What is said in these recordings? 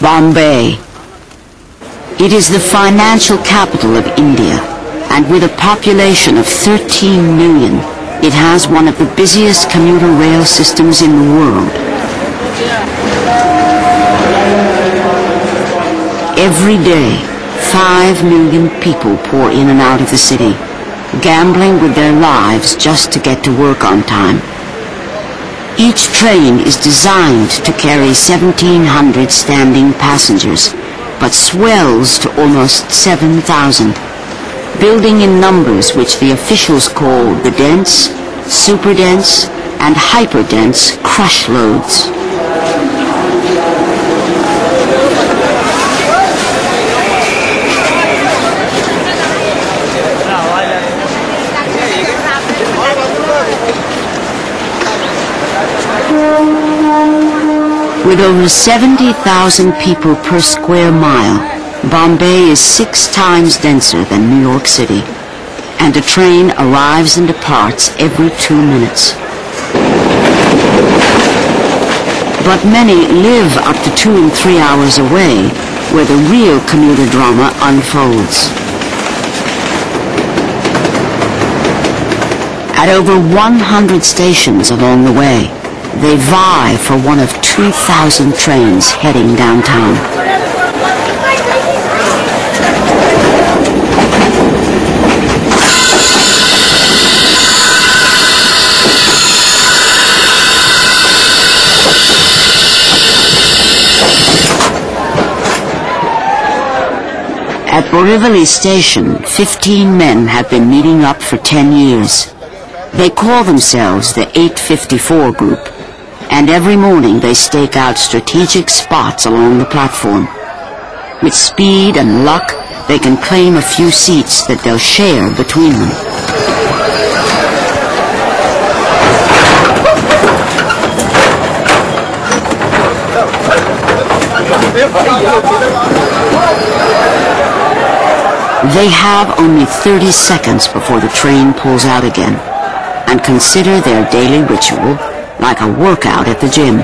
Bombay. It is the financial capital of India, and with a population of 13 million, it has one of the busiest commuter rail systems in the world. Every day, 5 million people pour in and out of the city, gambling with their lives just to get to work on time. Each train is designed to carry 1,700 standing passengers, but swells to almost 7,000, building in numbers which the officials call the dense, super dense, and hyper-dense crush loads. With over 70,000 people per square mile, Bombay is 6 times denser than New York City, and a train arrives and departs every 2 minutes. But many live up to 2 and 3 hours away, where the real commuter drama unfolds. At over 100 stations along the way, they vie for one of 2,000 trains heading downtown. At Borivali Station, 15 men have been meeting up for 10 years. They call themselves the 854 Group, and every morning they stake out strategic spots along the platform. With speed and luck, they can claim a few seats that they'll share between them. They have only 30 seconds before the train pulls out again, and consider their daily ritual like a workout at the gym.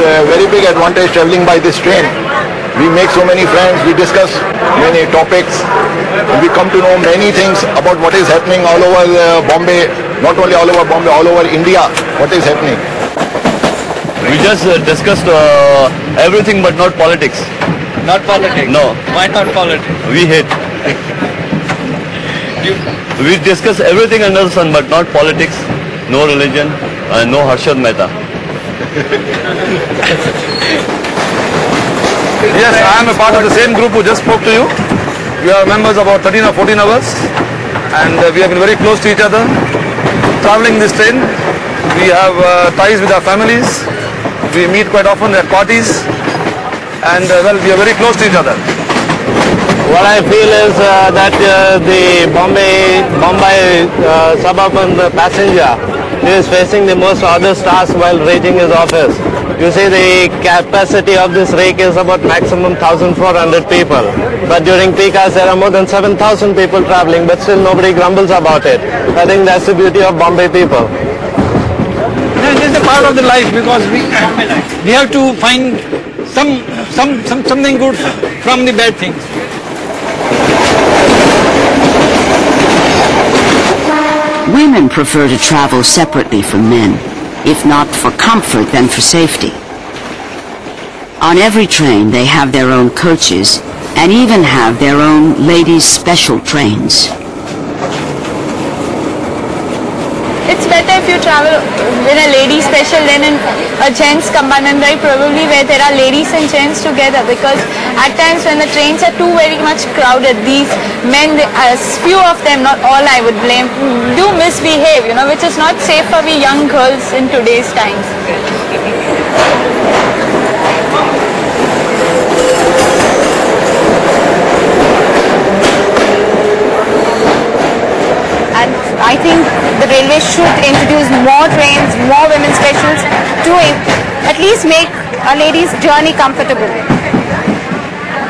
A very big advantage traveling by this train. We make so many friends, we discuss many topics, we come to know many things about what is happening all over Bombay, not only all over Bombay, all over India, what is happening. We just discussed everything but not politics. Not politics? No. Why not politics? We hate. We discuss everything under the sun but not politics, no religion, and no Harshad Mehta. Yes, I am a part of the same group who just spoke to you. We are members about 13 or 14 of us, and we have been very close to each other. Traveling this train, we have ties with our families. We meet quite often at parties, and well, we are very close to each other. What I feel is that the Bombay suburban passenger is facing the most hardest task while reaching his office. You see, the capacity of this rake is about maximum 1,400 people. But during peak hours there are more than 7,000 people traveling, but still nobody grumbles about it. I think that's the beauty of Bombay people. This is a part of the life, because we have to find something good from the bad things. Women prefer to travel separately from men, if not for comfort, then for safety. On every train they have their own coaches, and even have their own ladies' special trains. It's better if you travel in a ladies' special than in a gents' compartment, right? Probably where there are ladies and gents together, because at times when the trains are too very much crowded, these men, few of them, not all I would blame, do misbehave, which is not safe for we young girls in today's times. I think the railway should introduce more trains, more women specials to at least make a lady's journey comfortable.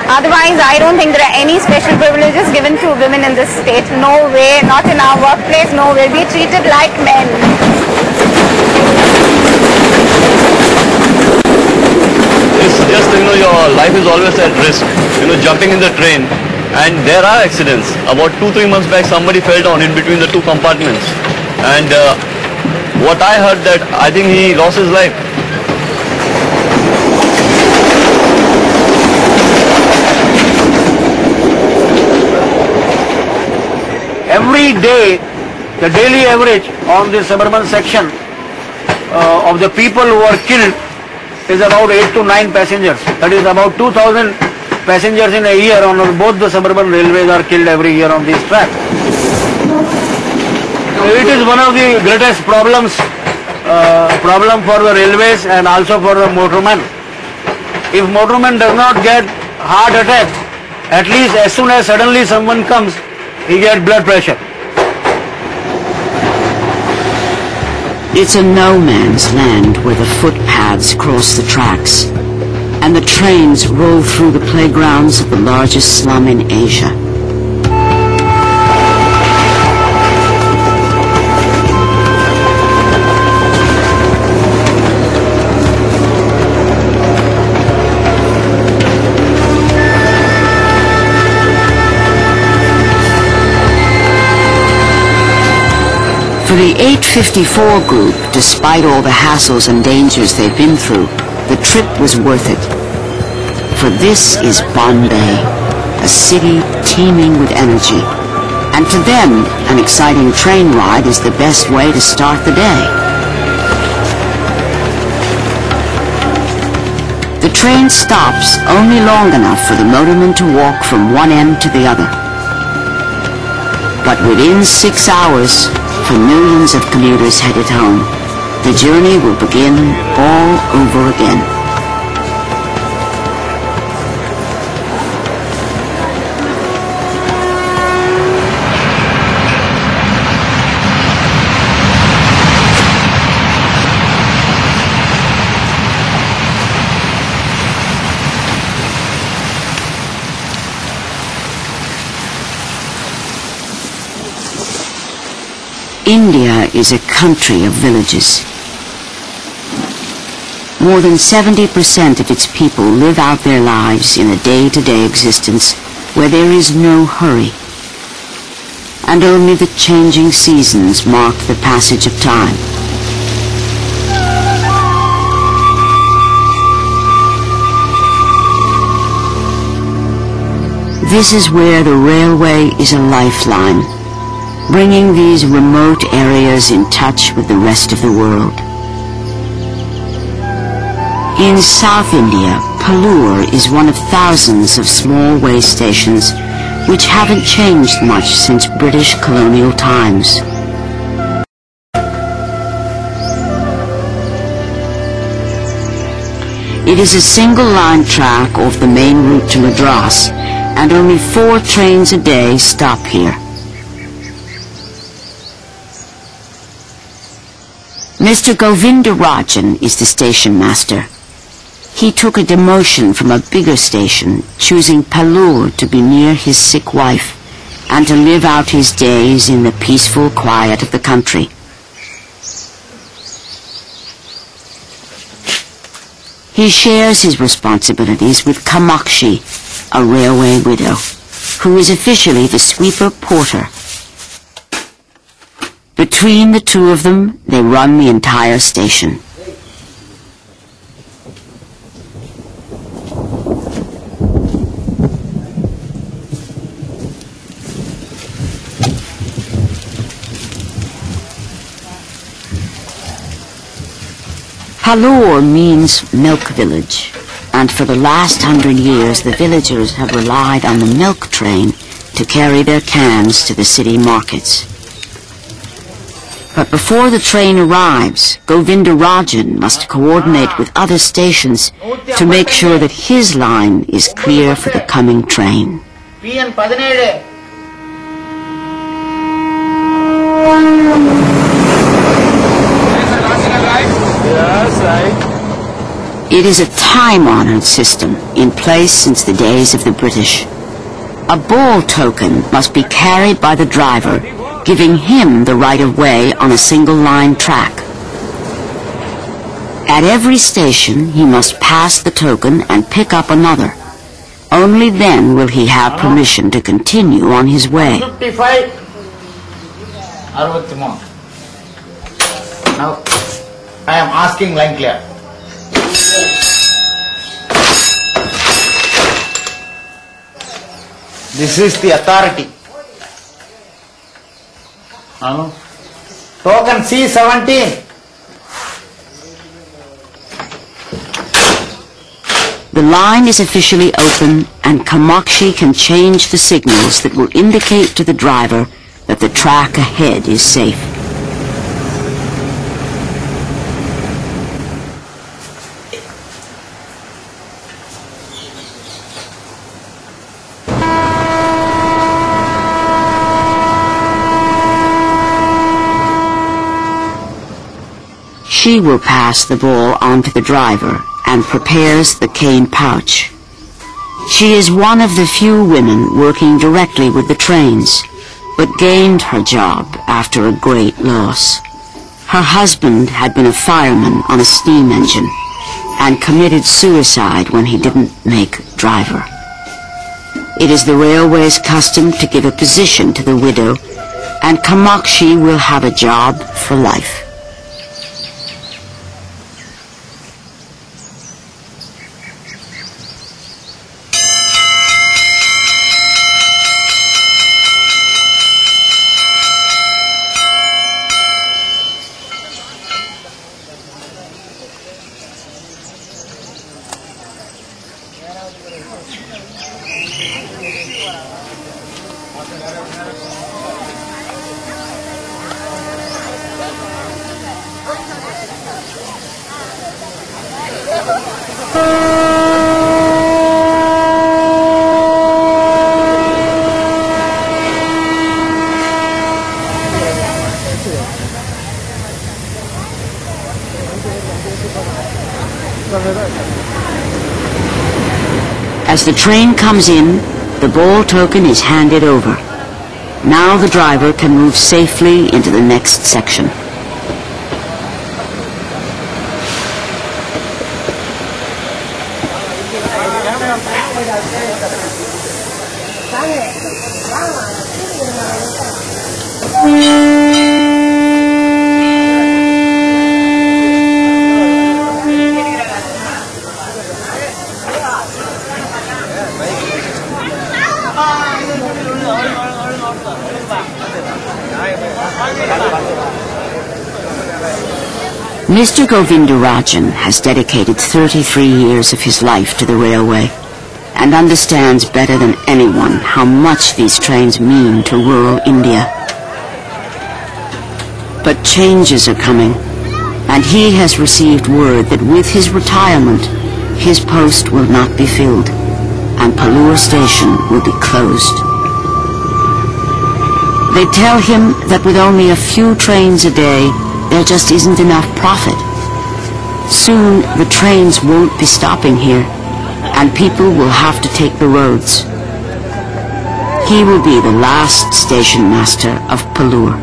Otherwise, I don't think there are any special privileges given to women in this state. No way, not in our workplace, no way. We're treated like men. It's just, your life is always at risk, jumping in the train. And there are accidents. About 2-3 months back, somebody fell down in between the two compartments. And what I heard that I think he lost his life. Every day, the daily average on the suburban section of the people who are killed is about 8 to 9 passengers. That is about 2,000 passengers in a year on both the suburban railways are killed every year on these tracks. It is one of the greatest problems for the railways and also for the motorman. If motorman does not get heart attack, at least as soon as suddenly someone comes, he gets blood pressure. It's a no man's land where the footpaths cross the tracks, and the trains roll through the playgrounds of the largest slum in Asia. For the 854 group, despite all the hassles and dangers they've been through, the trip was worth it. For this is Bombay, a city teeming with energy. And to them, an exciting train ride is the best way to start the day. The train stops only long enough for the motorman to walk from one end to the other. But within 6 hours, for millions of commuters headed home, the journey will begin all over again. India is a country of villages. More than 70% of its people live out their lives in a day-to-day existence where there is no hurry. And only the changing seasons mark the passage of time. This is where the railway is a lifeline, bringing these remote areas in touch with the rest of the world. In South India, Pallur is one of thousands of small way stations which haven't changed much since British colonial times. It is a single-line track off the main route to Madras, and only 4 trains a day stop here. Mr. Govindarajan is the station master. He took a demotion from a bigger station, choosing Pallur to be near his sick wife and to live out his days in the peaceful quiet of the country. He shares his responsibilities with Kamakshi, a railway widow, who is officially the sweeper porter. Between the two of them, they run the entire station. Pallur means milk village, and for the last 100 years the villagers have relied on the milk train to carry their cans to the city markets. But before the train arrives, Govindarajan must coordinate with other stations to make sure that his line is clear for the coming train. Yes, right. It is a time-honored system in place since the days of the British. A ball token must be carried by the driver, giving him the right of way on a single-line track. At every station, he must pass the token and pick up another. Only then will he have permission to continue on his way. 55, 63. Now, I am asking line clear. This is the authority. Token C17. The line is officially open, and Kamakshi can change the signals that will indicate to the driver that the track ahead is safe. She will pass the ball on to the driver and prepares the cane pouch. She is one of the few women working directly with the trains, but gained her job after a great loss. Her husband had been a fireman on a steam engine and committed suicide when he didn't make driver. It is the railway's custom to give a position to the widow, and Kamakshi will have a job for life. As the train comes in, the ball token is handed over. Now the driver can move safely into the next section. Mr. Govindarajan has dedicated 33 years of his life to the railway and understands better than anyone how much these trains mean to rural India. But changes are coming, and he has received word that with his retirement, his post will not be filled, and Palur station will be closed. They tell him that with only a few trains a day, there just isn't enough profit. Soon the trains won't be stopping here, and people will have to take the roads. He will be the last station master of Palur.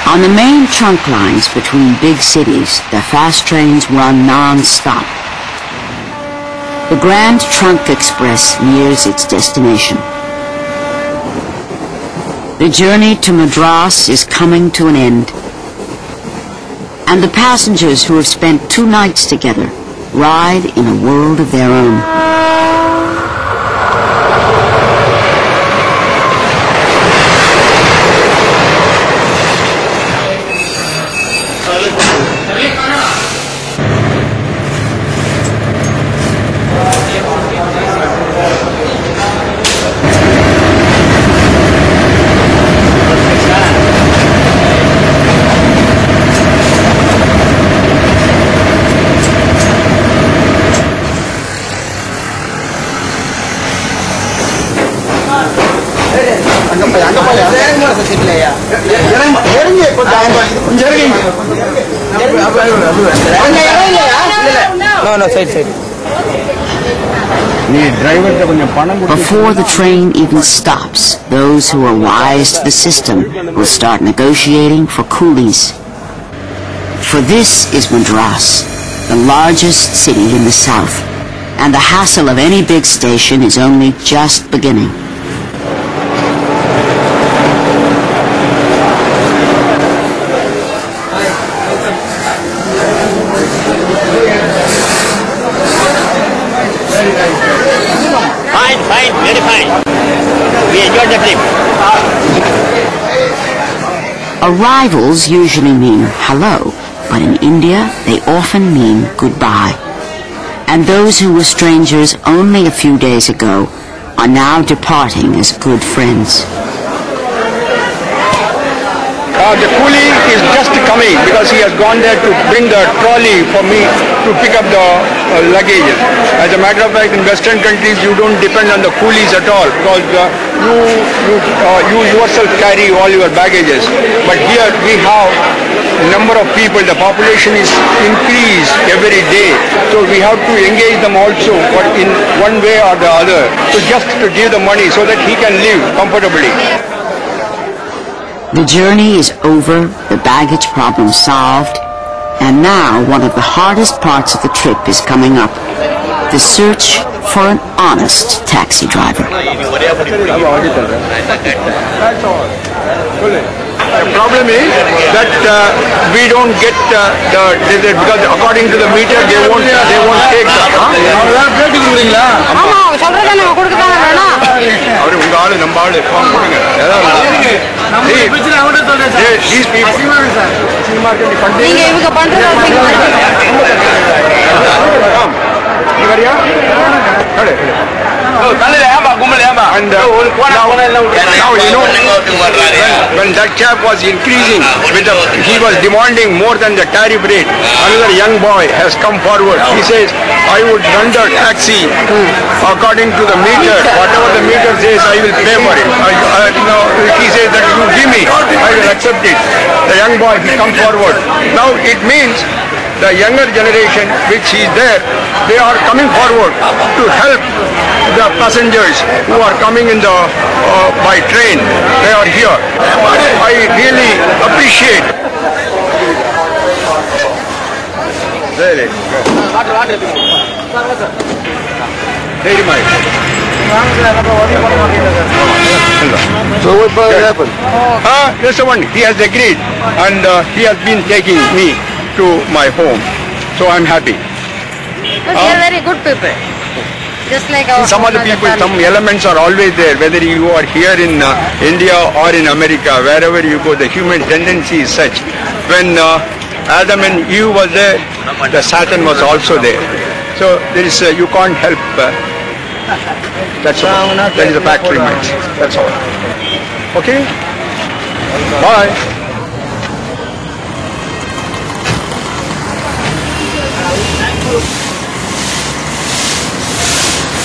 On the main trunk lines between big cities, the fast trains run non-stop. The Grand Trunk Express nears its destination. The journey to Madras is coming to an end, and the passengers who have spent 2 nights together ride in a world of their own. Before the train even stops, those who are wise to the system will start negotiating for coolies. For this is Madras, the largest city in the south, and the hassle of any big station is only just beginning. Fine, very fine. We enjoyed the trip. Arrivals usually mean hello, but in India they often mean goodbye. And those who were strangers only a few days ago are now departing as good friends. The coolie is just coming because he has gone there to bring the trolley for me to pick up the luggage. As a matter of fact, in Western countries you don't depend on the coolies at all because you yourself carry all your baggages. But here we have number of people, the population is increased every day. So we have to engage them also in one way or the other. So just to give the money so that he can live comfortably. The journey is over, the baggage problem solved, and now one of the hardest parts of the trip is coming up. The search for an honest taxi driver. The problem is that we don't get because according to the meter they won't take these people. And now you know when that chap was increasing, he was demanding more than the tariff rate. Another young boy has come forward. He says, I would render taxi according to the meter. Whatever the meter says, I will pay for it. He says that you give me, I will accept it. The young boy, he come forward. Now it means the younger generation which is there, they are coming forward to help the passengers who are coming in the by train. They are here. I really appreciate. Really. Very much. So what happened? That's the one. He has agreed and he has been taking me to my home. So I'm happy. But they are very good people. Just like our some other people, some elements are always there, whether you are here in India or in America, wherever you go, the human tendency is such. When Adam and Eve was there, the Satan was also there. So there is, you can't help. That's all. That is the fact remains. That's all. Okay? Bye.